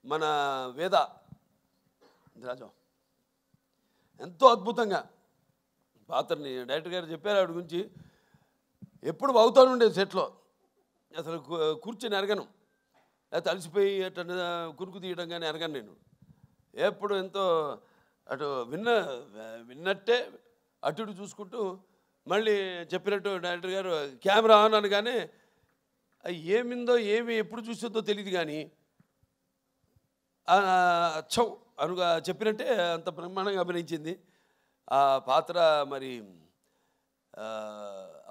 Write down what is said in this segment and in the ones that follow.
మన వేద రాజు ఎంతో అద్భుతంగా పాత్రని డైరెక్టర్ గారు చెప్పారు. ఆవిడ గురించి ఎప్పుడు అవుతానుండేది సెట్లో, అసలు కూర్చొని ఎరగను, లేకపోతే అలసిపోయి అట్లా కురుకు తీయడం కానీ ఎరగను నేను. ఎప్పుడు ఎంతో అటు విన్నట్టే అటు ఇటు చూసుకుంటూ మళ్ళీ చెప్పినట్టు డైరెక్టర్ గారు కెమెరా ఆన్ అనగానే ఏమిందో ఏమి ఎప్పుడు చూసిందో తెలియదు కానీ చౌ అనుగా చెప్పినట్టే అంత బ్రహ్మాండంగా అభినయించింది. ఆ పాత్ర మరి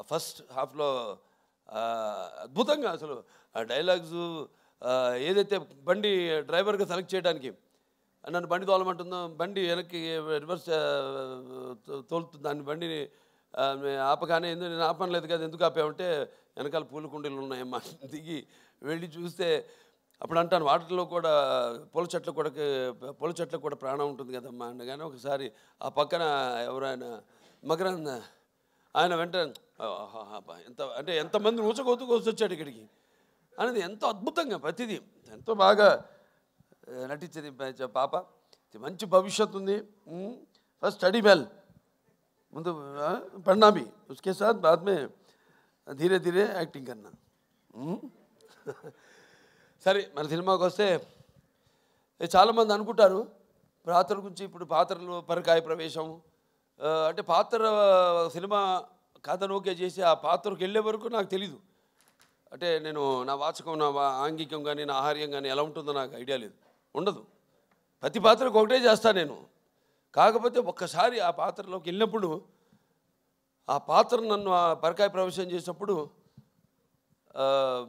ఫస్ట్ హాఫ్లో అద్భుతంగా అసలు ఆ డైలాగ్స్ ఏదైతే బండి డ్రైవర్గా సెలెక్ట్ చేయడానికి నన్ను బండి తోలమంటుందో, బండి వెనక్కి రివర్స్ తోలుతుంది, దాన్ని బండిని ఆపగానే ఎందుకు నేను ఆపనలేదు కదా, ఎందుకు ఆపామంటే వెనకాల పూల కుండీలు ఉన్నాయమ్మా, దిగి వెళ్ళి చూస్తే అప్పుడు అంటాను వాటిలో కూడా పూల చెట్లకు కూడా ప్రాణం ఉంటుంది కదమ్మా అనగానే ఒకసారి ఆ పక్కన ఎవరైనా మగరాన్న ఆయన వెంటనే ఎంత అంటే ఎంతమంది వచ్చాడు ఇక్కడికి అనేది ఎంతో అద్భుతంగా ప్రతిదీ ఎంతో బాగా నటించేది పాప. మంచి భవిష్యత్తు ఉంది. ఫస్ట్ స్టడీ వెల్, ముందు पढ़ना भी, उसके साथ बाद में धीरे धीरे యాక్టింగ్ करना. సరే మన సినిమాకి వస్తే చాలామంది అనుకుంటారు పాత్ర గురించి. ఇప్పుడు పాత్రలు పరకాయ ప్రవేశం అంటే పాత్ర సినిమా కథను ఓకే చేసి ఆ పాత్రకు వెళ్ళే వరకు నాకు తెలీదు. అంటే నేను నా వాచకం, నా ఆంగికం కానీ నా ఆహార్యం కానీ ఎలా ఉంటుందో నాకు ఐడియా లేదు, ఉండదు. ప్రతి పాత్రకు ఒకటే చేస్తాను నేను. కాకపోతే ఒక్కసారి ఆ పాత్రలోకి వెళ్ళినప్పుడు ఆ పాత్ర నన్ను ఆ పరకాయ ప్రవేశం చేసినప్పుడు